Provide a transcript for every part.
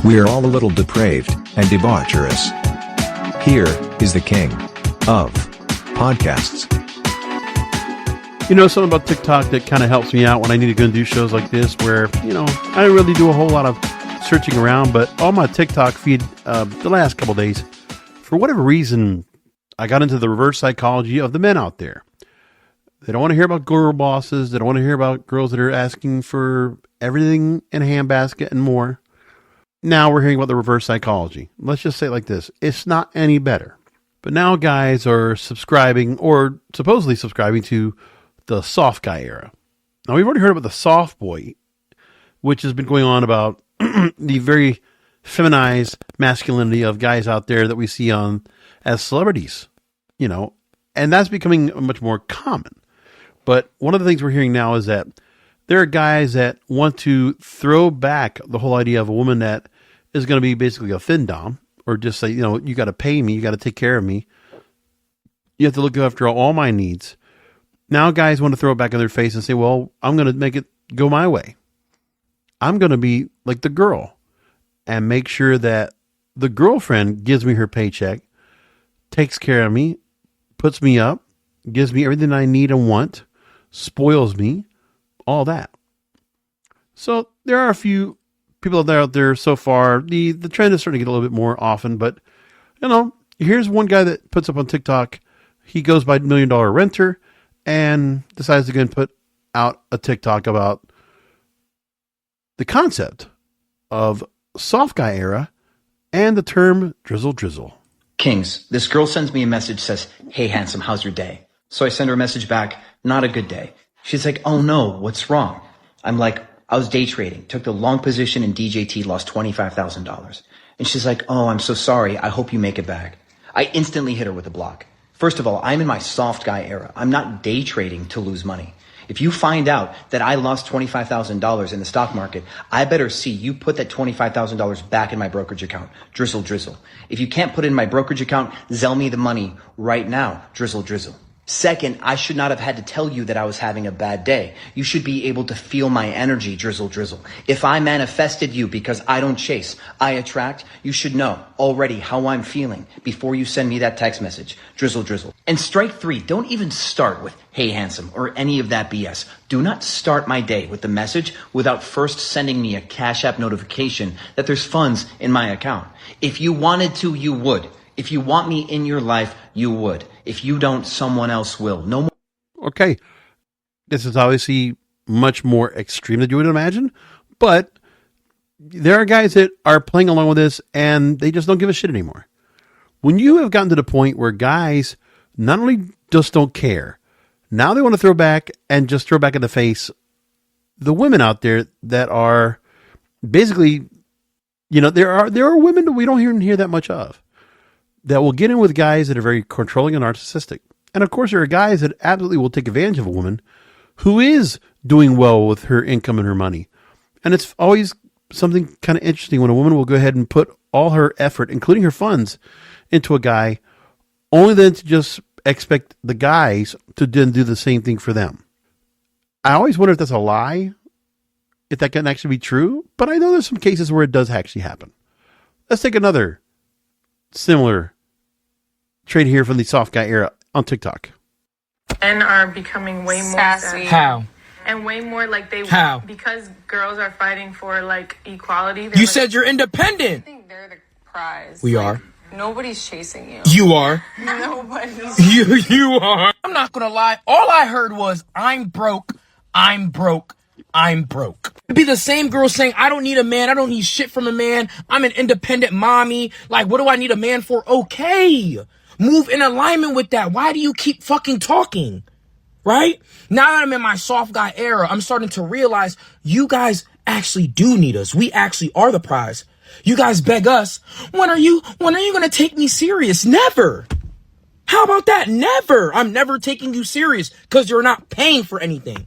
We are all a little depraved and debaucherous. Here is the king of podcasts. You know, something about TikTok that kind of helps me out when I need to go and do shows like this where, you know, I don't really do a whole lot of searching around, but on my TikTok feed the last couple days, for whatever reason, I got into the reverse psychology of the men out there. They don't want to hear about girl bosses. They don't want to hear about girls that are asking for everything in a handbasket and more. Now we're hearing about the reverse psychology. Let's just say it like this. It's not any better. But now guys are subscribing or supposedly subscribing to the soft guy era. Now we've already heard about the soft boy, which has been going on about the very feminized masculinity of guys out there that we see on as celebrities, you know, and that's becoming much more common. But one of the things we're hearing now is that there are guys that want to throw back the whole idea of a woman that is going to be basically a findom, or just say, you know, you got to pay me, you got to take care of me. You have to look after all my needs. Now guys want to throw it back in their face and say, well, I'm going to make it go my way. I'm going to be like the girl and make sure that the girlfriend gives me her paycheck, takes care of me, puts me up, gives me everything I need and want, spoils me, all that. So there are a few people out there so far. The trend is starting to get a little bit more often, but you know, here's one guy that puts up on TikTok. He goes by $1 Million Renter and decides to go and put out a TikTok about the concept of soft guy era and the term drizzle drizzle. Kings, this girl sends me a message, says, "Hey handsome, how's your day?" So I send her a message back, "Not a good day." She's like, "Oh no, what's wrong?" I'm like, "I was day trading, took the long position in DJT, lost $25,000. And she's like, "Oh, I'm so sorry. I hope you make it back." I instantly hit her with a block. First of all, I'm in my soft guy era. I'm not day trading to lose money. If you find out that I lost $25,000 in the stock market, I better see you put that $25,000 back in my brokerage account. Drizzle, drizzle. If you can't put it in my brokerage account, Zell me the money right now. Drizzle, drizzle. Second, I should not have had to tell you that I was having a bad day. You should be able to feel my energy, drizzle, drizzle. If I manifested you because I don't chase, I attract, you should know already how I'm feeling before you send me that text message, drizzle, drizzle. And strike three, don't even start with, "Hey handsome," or any of that BS. Do not start my day with the message without first sending me a Cash App notification that there's funds in my account. If you wanted to, you would. If you want me in your life, you would. If you don't, someone else will. No more. Okay. This is obviously much more extreme than you would imagine, but there are guys that are playing along with this and they just don't give a shit anymore. When you have gotten to the point where guys not only just don't care, now they want to throw back and just throw back in the face the women out there that are basically, you know, there are women that we don't even hear that much of, that will get in with guys that are very controlling and narcissistic. And of course, there are guys that absolutely will take advantage of a woman who is doing well with her income and her money. And it's always something kind of interesting when a woman will go ahead and put all her effort, including her funds, into a guy, only then to just expect the guys to then do the same thing for them. I always wonder if that's a lie, if that can actually be true, but I know there's some cases where it does actually happen. Let's take another similar trade here from the soft guy era on TikTok. And are becoming way more sassy. How? And way more like they How? Because girls are fighting for like equality. You like, said you're independent. I think they're the prize. We Like, are. Nobody's chasing you. You are. Nobody's. You are. I'm not gonna lie. All I heard was, "I'm broke. I'm broke. I'm broke." It'd be the same girl saying, "I don't need a man. I don't need shit from a man. I'm an independent mommy. Like, what do I need a man for?" Okay. Move in alignment with that. Why do you keep fucking talking? Right? Now that I'm in my soft guy era, I'm starting to realize you guys actually do need us. We actually are the prize. You guys beg us, when are you going to take me serious? Never. How about that? Never. I'm never taking you serious because you're not paying for anything.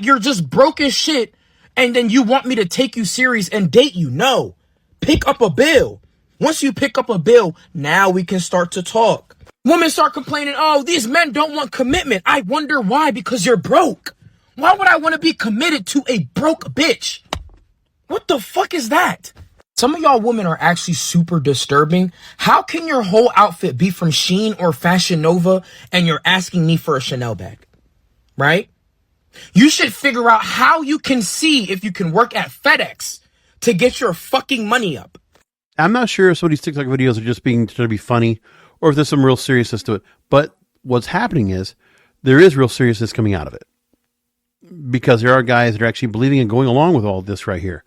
You're just broke as shit, and then you want me to take you serious and date you. No. Pick up a bill. Once you pick up a bill, now we can start to talk. Women start complaining, "Oh, these men don't want commitment." I wonder why, because you're broke. Why would I want to be committed to a broke bitch? What the fuck is that? Some of y'all women are actually super disturbing. How can your whole outfit be from Shein or Fashion Nova and you're asking me for a Chanel bag? Right? You should figure out how you can see if you can work at FedEx to get your fucking money up. I'm not sure if some of these TikTok videos are just being trying to be funny or if there's some real seriousness to it. But what's happening is there is real seriousness coming out of it, because there are guys that are actually believing and going along with all this right here.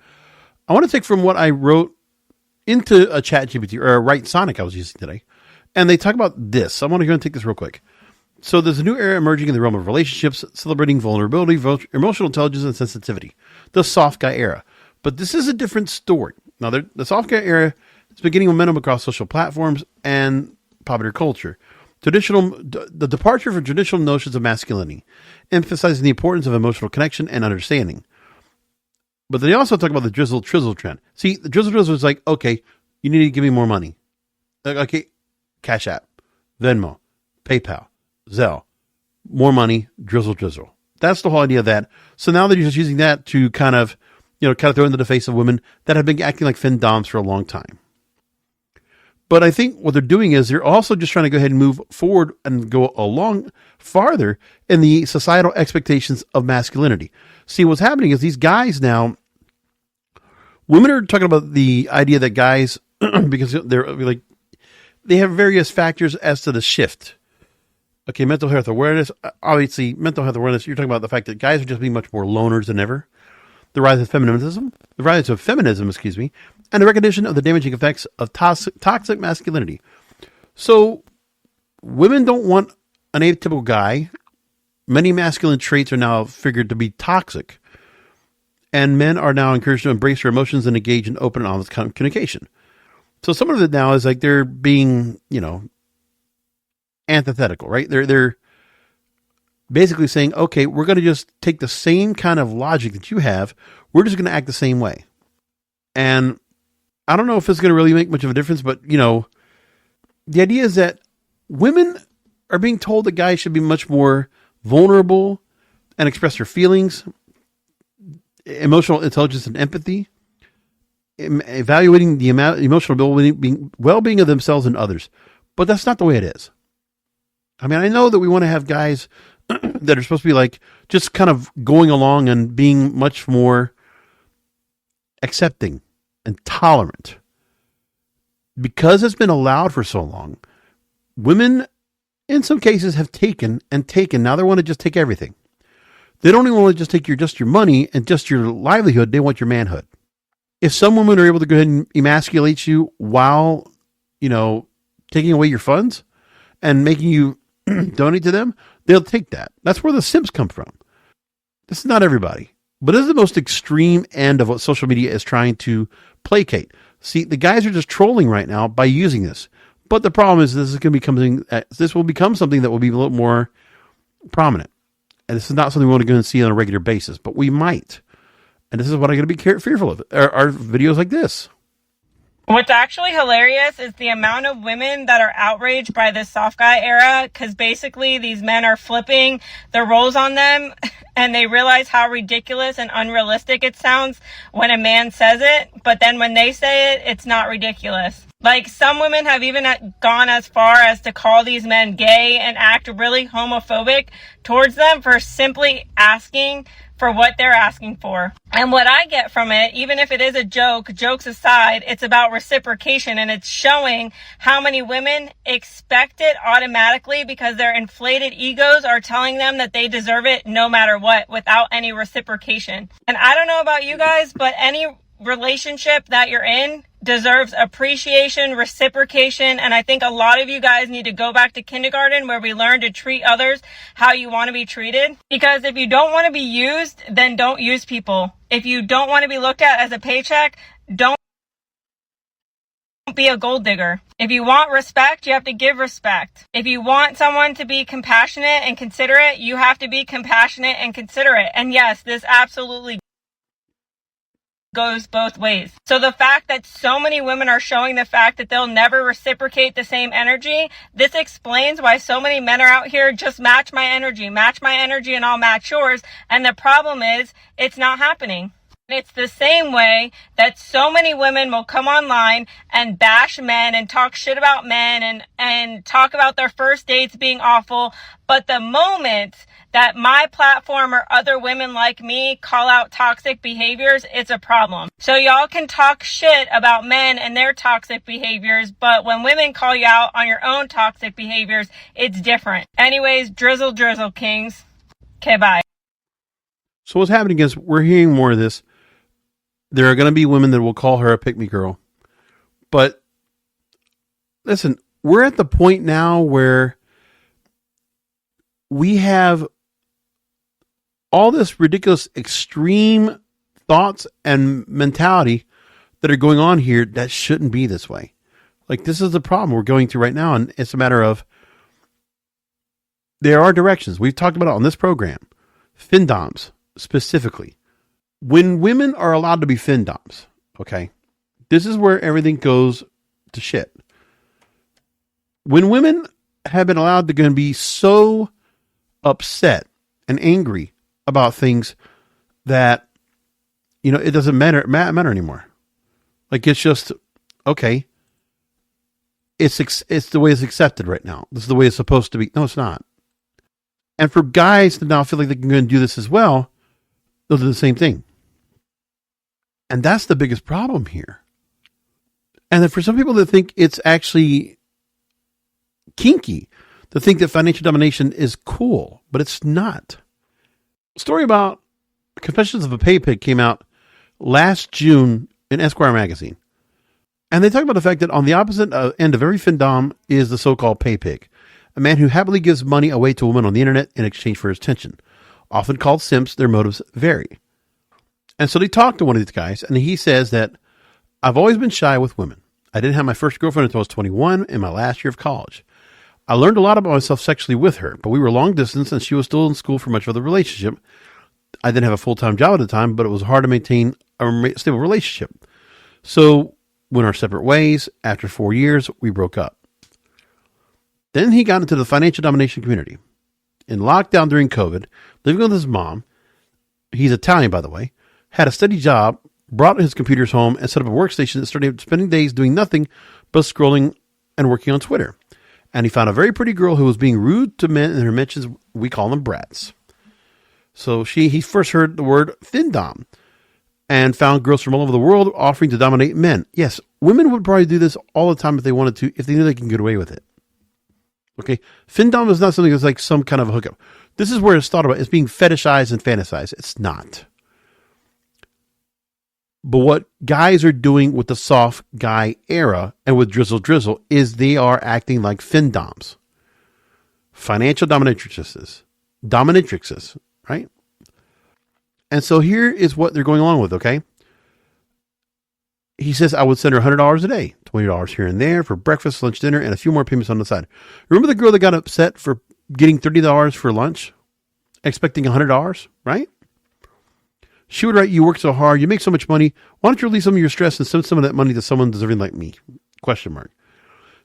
I want to take from what I wrote into a chat GPT or a Write Sonic I was using today. And they talk about this. I want to go and take this real quick. So there's a new era emerging in the realm of relationships, celebrating vulnerability, emotional intelligence, and sensitivity. The soft guy era. But this is a different story. Now, the soft guy era is beginning momentum across social platforms and popular culture. The departure from traditional notions of masculinity, emphasizing the importance of emotional connection and understanding. But they also talk about the Drizzle Drizzle trend. See, the Drizzle Drizzle is like, okay, you need to give me more money. Like, okay, Cash App, Venmo, PayPal, Zelle, more money, Drizzle Drizzle. That's the whole idea of that. So now they're just using that to kind of throw into the face of women that have been acting like Findoms for a long time. But I think what they're doing is they're also just trying to go ahead and move forward and go along farther in the societal expectations of masculinity. See, what's happening is these guys now, women are talking about the idea that guys, because they have various factors as to the shift. Okay, mental health awareness. Obviously, mental health awareness, you're talking about the fact that guys are just being much more loners than ever. The rise of feminism, and the recognition of the damaging effects of toxic masculinity. So, women don't want an atypical guy. Many masculine traits are now figured to be toxic. And men are now encouraged to embrace their emotions and engage in open and honest communication. So some of it now is like they're being, antithetical, right? They're basically saying, okay, we're going to just take the same kind of logic that you have. We're just going to act the same way. And I don't know if it's going to really make much of a difference, but, the idea is that women are being told that guys should be much more vulnerable and express their feelings, emotional intelligence and empathy, evaluating the emotional well-being of themselves and others. But that's not the way it is. I mean, I know that we want to have guys that are supposed to be like just kind of going along and being much more accepting and tolerant. Because it's been allowed for so long, women in some cases have taken. Now they want to just take everything. They don't even want to just take your money and just your livelihood. They want your manhood. If some women are able to go ahead and emasculate you while, taking away your funds and making you donate to them, they'll take that. That's where the simps come from. This is not everybody, but this is the most extreme end of what social media is trying to placate. See, the guys are just trolling right now by using this. But the problem is this will become something that will be a little more prominent. And this is not something we want to go and see on a regular basis, but we might. And this is what I'm going to be fearful of, are videos like this. What's actually hilarious is the amount of women that are outraged by this soft guy era, because basically these men are flipping the roles on them and they realize how ridiculous and unrealistic it sounds when a man says it, but then when they say it, it's not ridiculous. Like, some women have even gone as far as to call these men gay and act really homophobic towards them for simply asking for what they're asking for. And what I get from it, even if it is a joke, jokes aside, it's about reciprocation, and it's showing how many women expect it automatically because their inflated egos are telling them that they deserve it no matter what, without any reciprocation. And I don't know about you guys, but any relationship that you're in deserves appreciation, reciprocation, and I think a lot of you guys need to go back to kindergarten where we learn to treat others how you want to be treated. Because if you don't want to be used, then don't use people. If you don't want to be looked at as a paycheck, don't be a gold digger. If you want respect, you have to give respect. If you want someone to be compassionate and considerate, you have to be compassionate and considerate. And yes, this absolutely goes both ways. So the fact that so many women are showing the fact that they'll never reciprocate the same energy, this explains why so many men are out here, just match my energy and I'll match yours. And the problem is, it's not happening. It's the same way that so many women will come online and bash men and talk shit about men and talk about their first dates being awful. But the moment that my platform or other women like me call out toxic behaviors, it's a problem. So y'all can talk shit about men and their toxic behaviors, but when women call you out on your own toxic behaviors, it's different. Anyways, drizzle, drizzle, kings. Okay, bye. So what's happening is we're hearing more of this. There are going to be women that will call her a pick-me girl. But listen, we're at the point now where we have all this ridiculous extreme thoughts and mentality that are going on here that shouldn't be this way. Like, this is the problem we're going through right now, and it's a matter of there are directions. We've talked about it on this program. Findoms, specifically. When women are allowed to be findoms, okay, this is where everything goes to shit. When women have been allowed to go and be so upset and angry about things that, you know, it doesn't matter anymore. Like, it's just, okay, it's the way it's accepted right now. This is the way it's supposed to be. No, it's not. And for guys to now feel like they can go and do this as well, they'll do the same thing. And that's the biggest problem here. And then for some people that think it's actually kinky, to think that financial domination is cool, but it's not. A story about Confessions of a Pay Pig came out last June in Esquire magazine. And they talk about the fact that on the opposite end of every findom is the so-called pay pig, a man who happily gives money away to a woman on the internet in exchange for his attention. Often called simps, their motives vary. And so they talked to one of these guys, and he says that I've always been shy with women. I didn't have my first girlfriend until I was 21 in my last year of college. I learned a lot about myself sexually with her, but we were long distance and she was still in school for much of the relationship. I didn't have a full-time job at the time, but it was hard to maintain a stable relationship. So went our separate ways. After 4 years, we broke up. Then he got into the financial domination community. In lockdown during COVID, living with his mom, he's Italian, by the way, had a steady job, brought his computers home, and set up a workstation and started spending days doing nothing but scrolling and working on Twitter. And he found a very pretty girl who was being rude to men in her mentions. We call them brats. So he first heard the word findom and found girls from all over the world offering to dominate men. Yes, women would probably do this all the time if they wanted to, if they knew they can get away with it. Okay, findom is not something that's like some kind of a hookup. This is where it's thought about. It's being fetishized and fantasized. It's not. But what guys are doing with the soft guy era and with Drizzle Drizzle is they are acting like findoms. Financial dominatrixes, right? And so here is what they're going along with, okay? He says, I would send her $100 a day, $20 here and there for breakfast, lunch, dinner, and a few more payments on the side. Remember the girl that got upset for getting $30 for lunch, expecting $100, right? She would write, you work so hard, you make so much money, why don't you release some of your stress and send some of that money to someone deserving like me? ?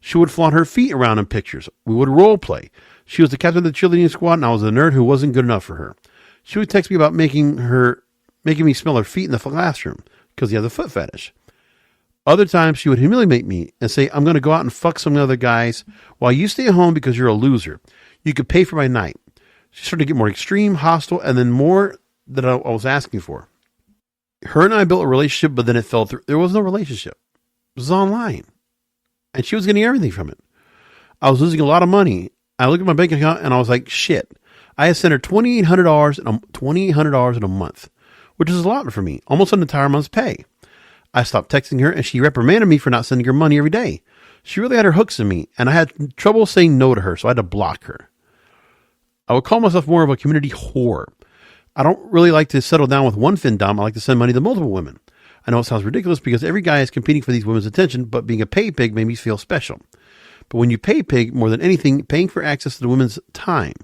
She would flaunt her feet around in pictures. We would role play. She was the captain of the cheerleading squad, and I was a nerd who wasn't good enough for her. She would text me about making me smell her feet in the classroom because he has a foot fetish. Other times, she would humiliate me and say, I'm going to go out and fuck some other guys while you stay at home because you're a loser. You could pay for my night. She started to get more extreme, hostile, and then more than I was asking for. Her and I built a relationship, but then it fell through. There was no relationship. It was online. And she was getting everything from it. I was losing a lot of money. I looked at my bank account and I was like, shit. I had sent her $2,800 in a month, which is a lot for me, almost an entire month's pay. I stopped texting her and she reprimanded me for not sending her money every day. She really had her hooks in me and I had trouble saying no to her, so I had to block her. I would call myself more of a community whore. I don't really like to settle down with one findom. I like to send money to multiple women. I know it sounds ridiculous because every guy is competing for these women's attention, but being a pay pig made me feel special. But when you pay pig, more than anything, paying for access to the women's time.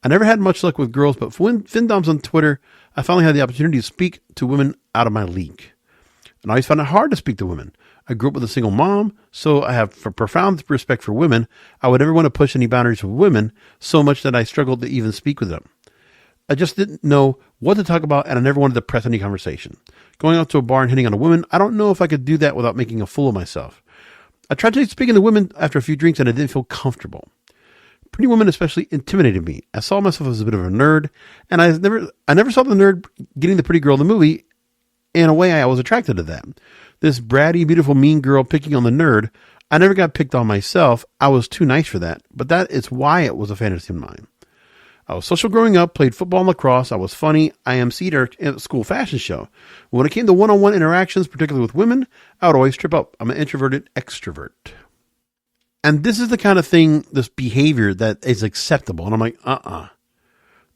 I never had much luck with girls, but for findoms on Twitter, I finally had the opportunity to speak to women out of my league. And I always found it hard to speak to women. I grew up with a single mom, so I have a profound respect for women. I would never want to push any boundaries with women so much that I struggled to even speak with them. I just didn't know what to talk about, and I never wanted to press any conversation. Going out to a bar and hitting on a woman, I don't know if I could do that without making a fool of myself. I tried to speak to women after a few drinks, and I didn't feel comfortable. Pretty women especially intimidated me. I saw myself as a bit of a nerd, and I never saw the nerd getting the pretty girl in the movie. In a way, I was attracted to that. This bratty, beautiful, mean girl picking on the nerd. I never got picked on myself. I was too nice for that, but that is why it was a fantasy of mine. I was social growing up, played football and lacrosse. I was funny. I emceed at a school fashion show. When it came to one-on-one interactions, particularly with women, I would always trip up. I'm an introverted extrovert. And this is the kind of thing, this behavior that is acceptable. And I'm like,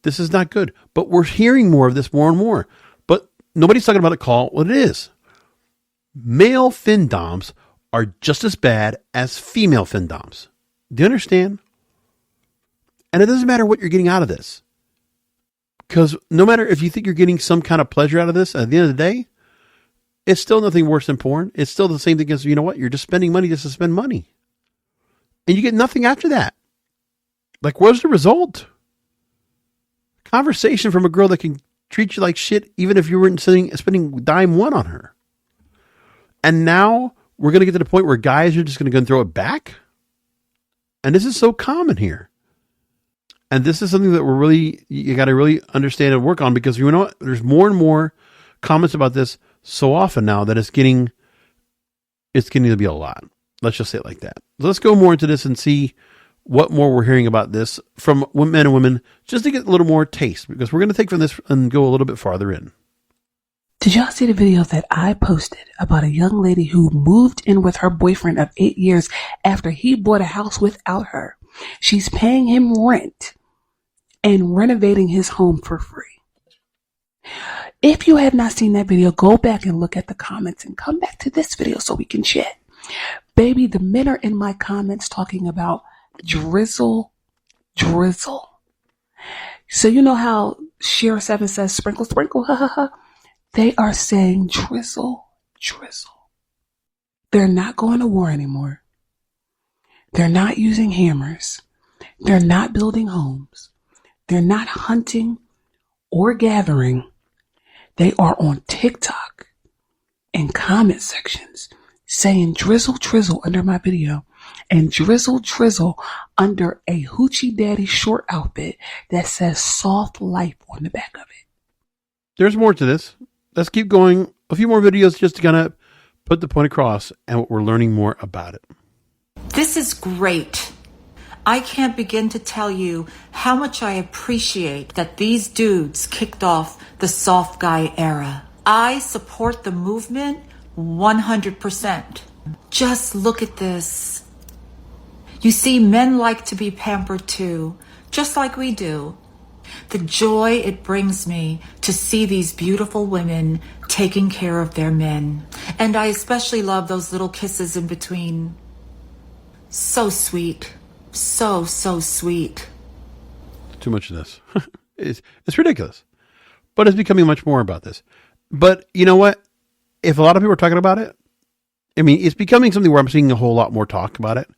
this is not good. But we're hearing more of this more and more. But nobody's talking about it. Call what it is. Male Findoms are just as bad as female Findoms. Do you understand? And it doesn't matter what you're getting out of this. Because no matter if you think you're getting some kind of pleasure out of this, at the end of the day, it's still nothing worse than porn. It's still the same thing as, you know what? You're just spending money just to spend money. And you get nothing after that. Like, what's the result? Conversation from a girl that can treat you like shit, even if you weren't spending dime one on her. And now we're going to get to the point where guys are just going to go and throw it back. And this is so common here. And this is something that you got to really understand and work on, because you know what? There's more and more comments about this so often now that it's getting to be a lot. Let's just say it like that. So let's go more into this and see what more we're hearing about this from men and women, just to get a little more taste, because we're going to take from this and go a little bit farther in. Did y'all see the video that I posted about a young lady who moved in with her boyfriend of 8 years after he bought a house without her? She's paying him rent and renovating his home for free. If you have not seen that video, go back and look at the comments and come back to this video so we can chat. Baby, the men are in my comments talking about drizzle, drizzle. So you know how Shira 7 says sprinkle, sprinkle, ha ha ha. They are saying drizzle, drizzle. They're not going to war anymore. They're not using hammers. They're not building homes. They're not hunting or gathering. They are on TikTok and comment sections saying drizzle, drizzle under my video, and drizzle, drizzle under a hoochie daddy short outfit that says soft life on the back of it. There's more to this. Let's keep going. A few more videos just to kind of put the point across and what we're learning more about it. This is great. I can't begin to tell you how much I appreciate that these dudes kicked off the soft guy era. I support the movement 100%. Just look at this. You see, men like to be pampered too, just like we do. The joy it brings me to see these beautiful women taking care of their men. And I especially love those little kisses in between. So sweet. So sweet. Too much of this. It's ridiculous. But it's becoming much more about this. But you know what? If a lot of people are talking about it, I mean, it's becoming something where I'm seeing a whole lot more talk about it.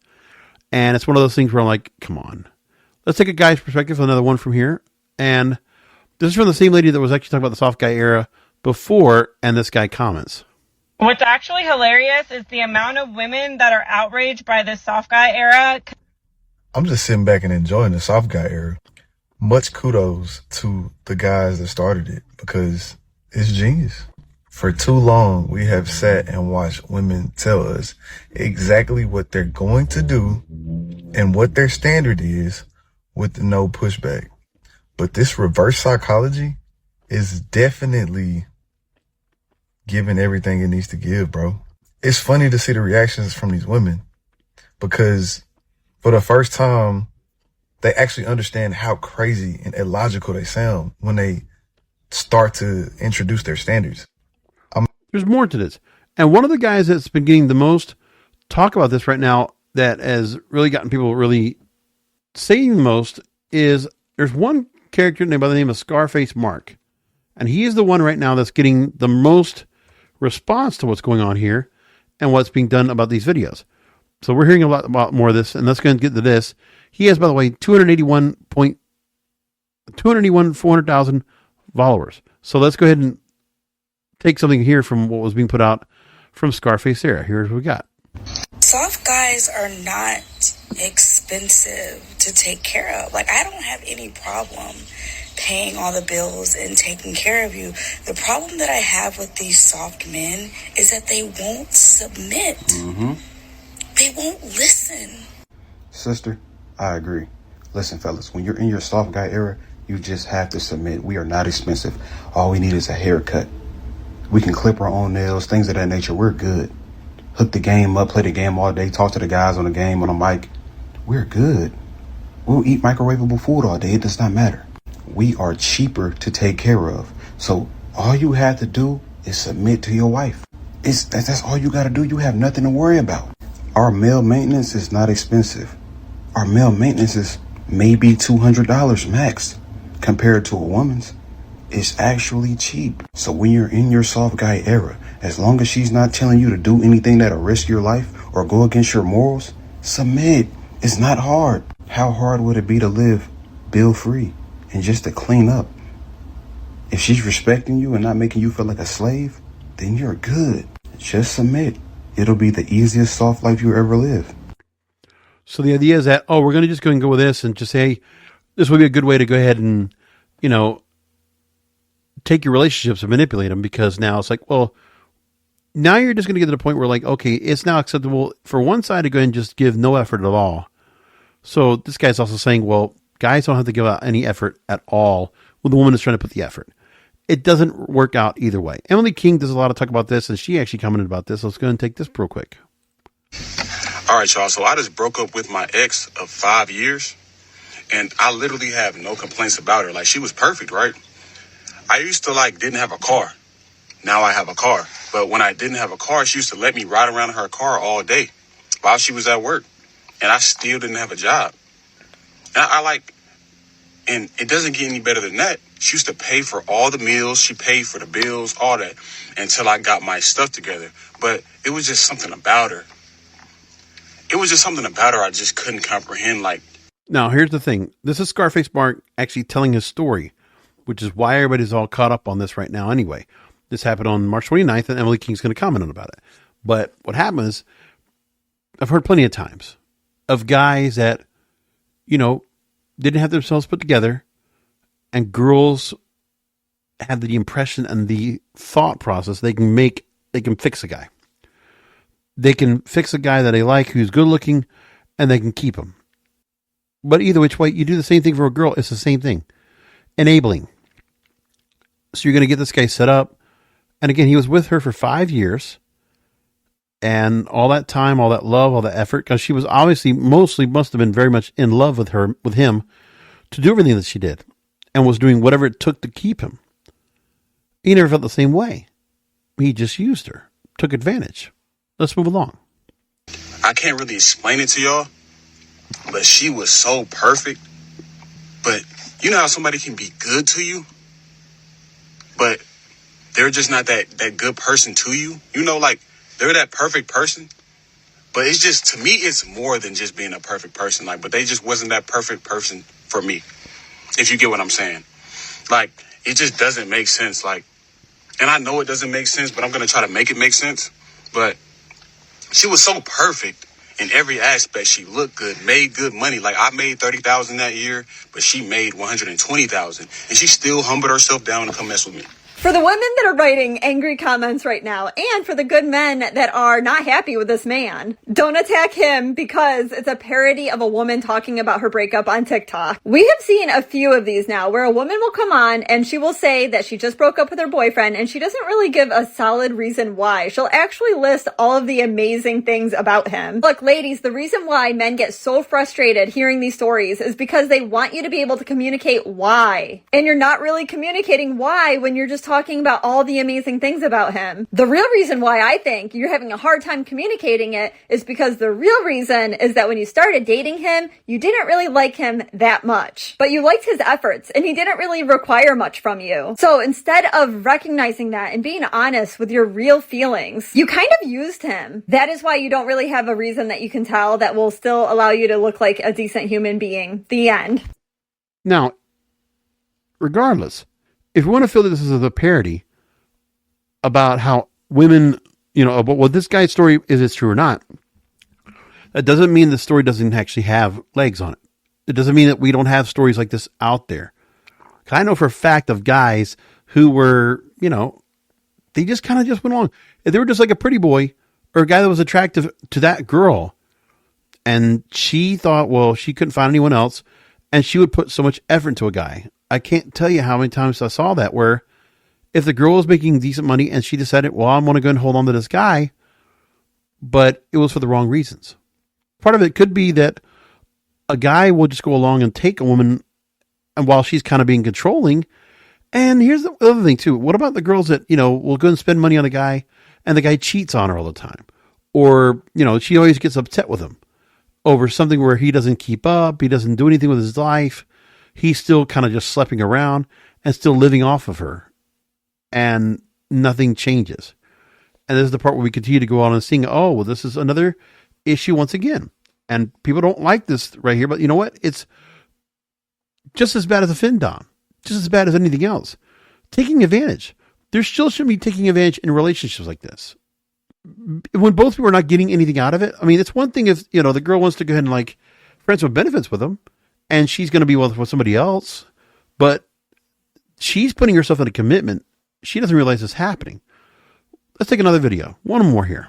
And it's one of those things where I'm like, come on. Let's take a guy's perspective, another one from here. And this is from the same lady that was actually talking about the soft guy era before, and this guy comments. What's actually hilarious is the amount of women that are outraged by this soft guy era. I'm just sitting back and enjoying the soft guy era. Much kudos to the guys that started it, because it's genius. For too long, we have sat and watched women tell us exactly what they're going to do and what their standard is with no pushback. But this reverse psychology is definitely giving everything it needs to give, bro. It's funny to see the reactions from these women, because for the first time, they actually understand how crazy and illogical they sound when they start to introduce their standards. There's more to this. And one of the guys that's been getting the most talk about this right now, that has really gotten people really saying the most, is there's one character named by the name of Scarface Mark. And he is the one right now that's getting the most response to what's going on here and what's being done about these videos. So we're hearing a lot about more of this, and let's go and get to this. He has, by the way, 281 400,000 followers. So let's go ahead and take something here from what was being put out from Scarface Era. Here's what we got. Soft guys are not expensive to take care of. Like, I don't have any problem paying all the bills and taking care of you. The problem that I have with these soft men is that they won't submit. They won't listen. Sister, I agree. Listen, fellas, when you're in your soft guy era, you just have to submit. We are not expensive. All we need is a haircut. We can clip our own nails, things of that nature. We're good. Hook the game up, play the game all day, talk to the guys on the game, on the mic. We're good. We'll eat microwavable food all day. It does not matter. We are cheaper to take care of. So all you have to do is submit to your wife. That's all you got to do. You have nothing to worry about. Our male maintenance is not expensive. Our male maintenance is maybe $200 max compared to a woman's. It's actually cheap. So when you're in your soft guy era, as long as she's not telling you to do anything that'll risk your life or go against your morals, submit. It's not hard. How hard would it be to live bill free and just to clean up? If she's respecting you and not making you feel like a slave, then you're good. Just submit. It'll be the easiest soft life you ever live. So the idea is that, we're going to just go and go with this and just say, hey, this would be a good way to go ahead and, take your relationships and manipulate them, because now it's like, well, now you're just going to get to the point where, like, okay, it's now acceptable for one side to go and just give no effort at all. So this guy's also saying, well, guys don't have to give out any effort at all when the woman is trying to put the effort. It doesn't work out either way. Emily King does a lot of talk about this, and she actually commented about this. Let's go and take this real quick. All right, y'all. So I just broke up with my ex of 5 years, and I literally have no complaints about her. Like, she was perfect, right? I used to, didn't have a car. Now I have a car. But when I didn't have a car, she used to let me ride around in her car all day while she was at work. And I still didn't have a job. And and it doesn't get any better than that. She used to pay for all the meals. She paid for the bills, all that, until I got my stuff together. But it was just something about her. I just couldn't comprehend. Now, here's the thing. This is Scarface Mark actually telling his story, which is why everybody's all caught up on this right now anyway. This happened on March 29th, and Emily King's going to comment on about it. But what happened is, I've heard plenty of times of guys that, didn't have themselves put together, and girls have the impression and the thought process they can fix a guy. They can fix a guy that they like, who's good looking, and they can keep him. But either which way, you do the same thing for a girl. It's the same thing. Enabling. So you're going to get this guy set up. And again, he was with her for 5 years. And all that time, all that love, all that effort, because she was obviously must have been very much in love with him, to do everything that she did, and was doing whatever it took to keep him. He never felt the same way. He just used her, took advantage. Let's move along. I can't really explain it to y'all, but she was so perfect. But you know how somebody can be good to you, but they're just not that good person to you? They're that perfect person, but it's just, to me, it's more than just being a perfect person. But they just wasn't that perfect person for me, if you get what I'm saying. It just doesn't make sense. And I know it doesn't make sense, but I'm going to try to make it make sense. But she was so perfect in every aspect. She looked good, made good money. I made $30,000 that year, but she made $120,000, and she still humbled herself down to come mess with me. For the women that are writing angry comments right now, and for the good men that are not happy with this man, don't attack him because it's a parody of a woman talking about her breakup on TikTok. We have seen a few of these now where a woman will come on and she will say that she just broke up with her boyfriend, and she doesn't really give a solid reason why. She'll actually list all of the amazing things about him. Look, ladies, the reason why men get so frustrated hearing these stories is because they want you to be able to communicate why. And you're not really communicating why when you're just talking about all the amazing things about him. The real reason why I think you're having a hard time communicating it is because the real reason is that when you started dating him, you didn't really like him that much, but you liked his efforts and he didn't really require much from you. So instead of recognizing that and being honest with your real feelings, you kind of used him. That is why you don't really have a reason that you can tell that will still allow you to look like a decent human being. The end. Now, regardless, if we want to feel that this is a parody about how women, about what this guy's story is, it's true or not, that doesn't mean the story doesn't actually have legs on it. It doesn't mean that we don't have stories like this out there. I know for a fact of guys who were, they just kind of just went along. If they were just like a pretty boy or a guy that was attractive to that girl, and she thought, well, she couldn't find anyone else, and she would put so much effort into a guy. I can't tell you how many times I saw that, where if the girl was making decent money and she decided, well, I'm going to go and hold on to this guy, but it was for the wrong reasons. Part of it could be that a guy will just go along and take a woman, and while she's kind of being controlling. And here's the other thing too. What about the girls that, will go and spend money on a guy and the guy cheats on her all the time? Or, she always gets upset with him over something where he doesn't keep up. He doesn't do anything with his life. He's still kind of just sleeping around and still living off of her, and nothing changes. And this is the part where we continue to go on and sing, oh, well, this is another issue once again. And people don't like this right here, but you know what? It's just as bad as a Findom, just as bad as anything else. Taking advantage. There still shouldn't be taking advantage in relationships like this. When both people are not getting anything out of it. I mean, it's one thing if, the girl wants to go ahead and friends with benefits with them, and she's going to be with somebody else, but she's putting herself in a commitment. She doesn't realize it's happening. Let's take another video. One more here.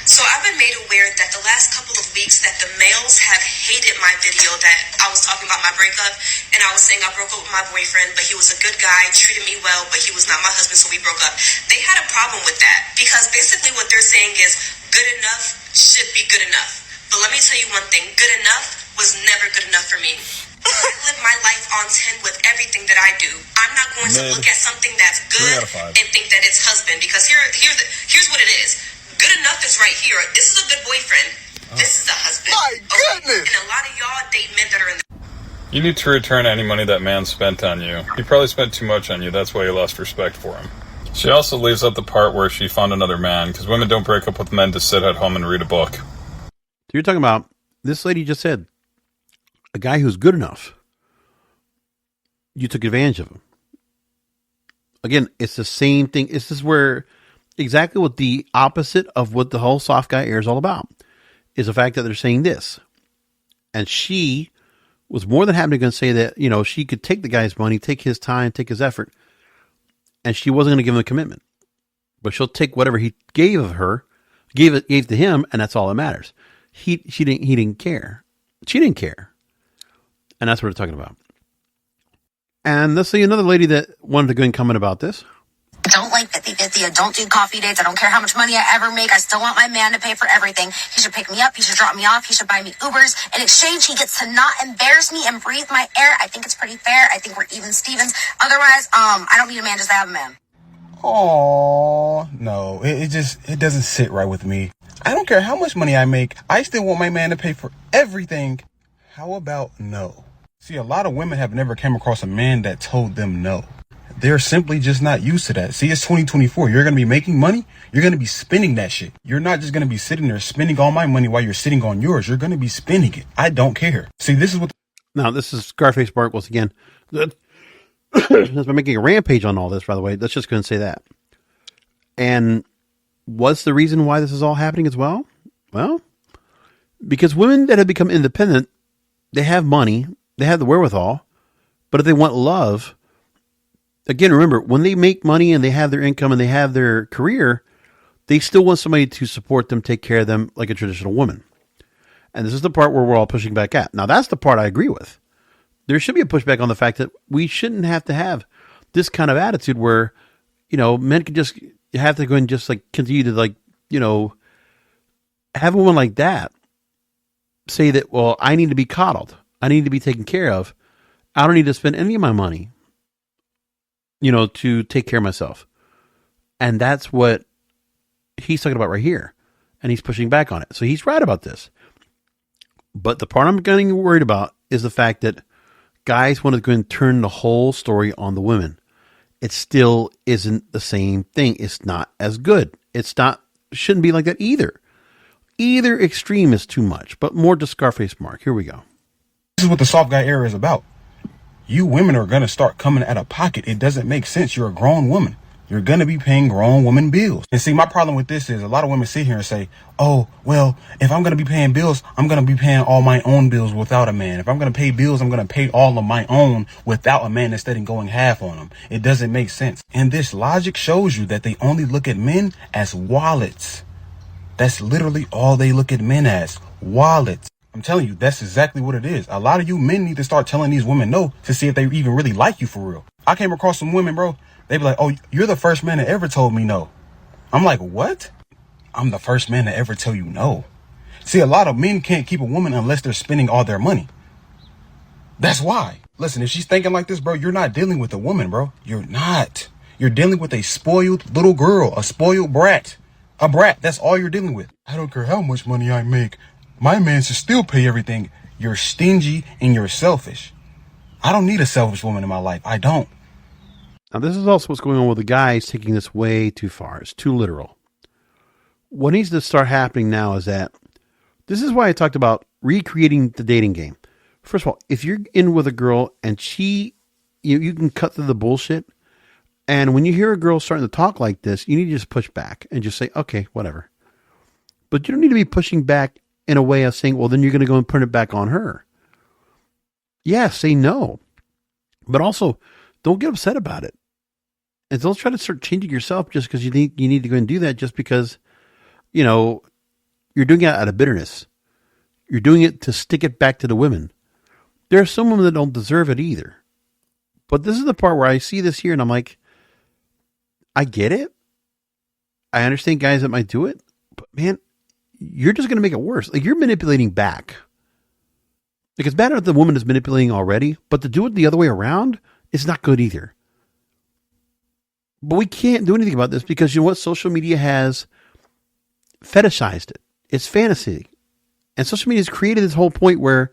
So I've been made aware that the last couple of weeks that the males have hated my video that I was talking about my breakup, and I was saying I broke up with my boyfriend, but he was a good guy, treated me well, but he was not my husband, so we broke up. They had a problem with that because basically what they're saying is good enough should be good enough. But let me tell you one thing, good enough was never good enough for me. I live my life on 10 with everything that I do. I'm not going to look at something that's good and think that it's husband, because here's what it is. Good enough is right here. This is a good boyfriend. This is a husband. My goodness! And a lot of y'all date men that are in the... You need to return any money that man spent on you. He probably spent too much on you. That's why you lost respect for him. She also leaves out the part where she found another man, because women don't break up with men to sit at home and read a book. So you're talking about, this lady just said, a guy who's good enough, you took advantage of him. Again, it's the same thing. This is where exactly what the opposite of what the whole soft guy air is all about is the fact that they're saying this. And she was more than happy to go and say that, she could take the guy's money, take his time, take his effort, and she wasn't going to give him a commitment. But she'll take whatever he gave of her, gave to him, and that's all that matters. He didn't care. She didn't care. And that's what we're talking about. And let's see another lady that wanted to go and comment about this. I don't like 50-50. I don't do coffee dates. I don't care how much money I ever make. I still want my man to pay for everything. He should pick me up. He should drop me off. He should buy me Ubers. In exchange, he gets to not embarrass me and breathe my air. I think it's pretty fair. I think we're even Stevens. Otherwise, I don't need a man just to have a man. Oh no, it doesn't sit right with me. I don't care how much money I make. I still want my man to pay for everything. How about no? See, a lot of women have never come across a man that told them no. They're simply just not used to that. See, it's 2024. You're going to be making money. You're going to be spending that shit. You're not just going to be sitting there spending all my money while you're sitting on yours. You're going to be spending it. I don't care. See, this is what... Now, this is Scarface Mark once again. Has been making a rampage on all this, by the way. Let's just go and say that. And what's the reason why this is all happening as well? Well, because women that have become independent, they have money, they have the wherewithal, but if they want love... Again, remember, when they make money and they have their income and they have their career, they still want somebody to support them, take care of them like a traditional woman. And this is the part where we're all pushing back at. Now, that's the part I agree with. There should be a pushback on the fact that we shouldn't have to have this kind of attitude where, men could just have to go and just continue to have a woman like that say that, well, I need to be coddled. I need to be taken care of. I don't need to spend any of my money, to take care of myself. And that's what he's talking about right here. And he's pushing back on it. So he's right about this. But the part I'm getting worried about is the fact that guys want to go and turn the whole story on the women. It still isn't the same thing. It's not as good. Shouldn't be like that either. Either extreme is too much, but more to Scarface Mark. Here we go. This is what the soft guy era is about. you women are going to start coming out of pocket. It doesn't make sense. You're a grown woman. You're going to be paying grown woman bills. And see, my problem with this is a lot of women sit here and say, oh, well, if I'm going to be paying bills, I'm going to be paying all my own bills without a man. If I'm going to pay bills, I'm going to pay all of my own without a man instead of going half on them. It doesn't make sense. And this logic shows you that they only look at men as wallets. That's literally all they look at men as, wallets. I'm telling you, that's exactly what it is. A lot of you men need to start telling these women no to see if they even really like you for real. I came across some women, bro. They be like, oh, you're the first man that ever told me no. I'm like, what? I'm the first man to ever tell you no. See, a lot of men can't keep a woman unless they're spending all their money. That's why. Listen, if she's thinking like this, bro, you're not dealing with a woman, bro. You're not. You're dealing with a spoiled little girl, a spoiled brat. A brat. That's all you're dealing with. I don't care how much money I make. My man should still pay everything. You're stingy and you're selfish. I don't need a selfish woman in my life. I don't. Now, this is also what's going on with the guys taking this way too far. It's too literal. What needs to start happening now is that this is why I talked about recreating the dating game. First of all, if you're in with a girl and you can cut through the bullshit. And when you hear a girl starting to talk like this, you need to just push back and just say, okay, whatever. But you don't need to be pushing back in a way of saying, well, then you're going to go and put it back on her. Yeah, say no. But also, don't get upset about it. And don't try to start changing yourself just because you need to go and do that just because, you're doing it out of bitterness. You're doing it to stick it back to the women. There are some women that don't deserve it either. But this is the part where I see this here and I'm like, I get it. I understand guys that might do it. But man, you're just going to make it worse. Like, you're manipulating back. Like, it's bad if the woman is manipulating already, but to do it the other way around, it's not good either. But we can't do anything about this because you know what? Social media has fetishized it. It's fantasy. And social media has created this whole point where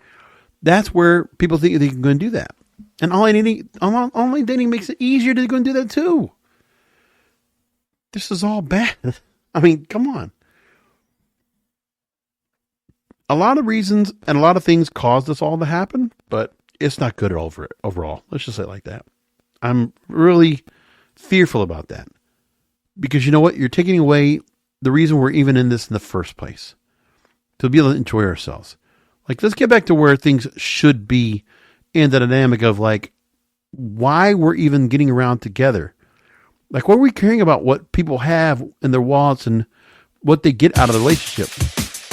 that's where people think they can go and do that. And online dating makes it easier to go and do that too. This is all bad. I mean, come on. A lot of reasons and a lot of things caused this all to happen, but it's not good overall. Let's just say it like that. I'm really fearful about that because you know what? You're taking away the reason we're even in this in the first place, to be able to enjoy ourselves. Like, let's get back to where things should be in the dynamic of like why we're even getting around together. Like, what are we caring about what people have in their wallets and what they get out of the relationship?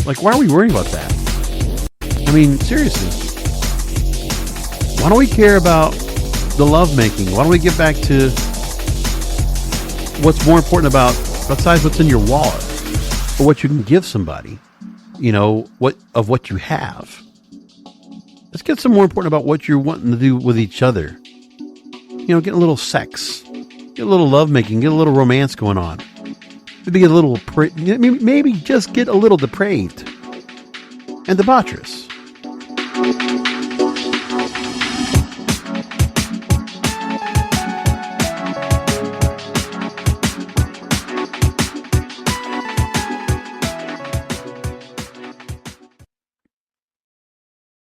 Like, why are we worrying about that? I mean, seriously. Why don't we care about the lovemaking? Why don't we get back to what's more important about, besides what's in your wallet or what you can give somebody, what you have. Let's get some more important about what you're wanting to do with each other. Get a little sex, get a little lovemaking, get a little romance going on. Maybe get a little, maybe just get a little depraved and debaucherous.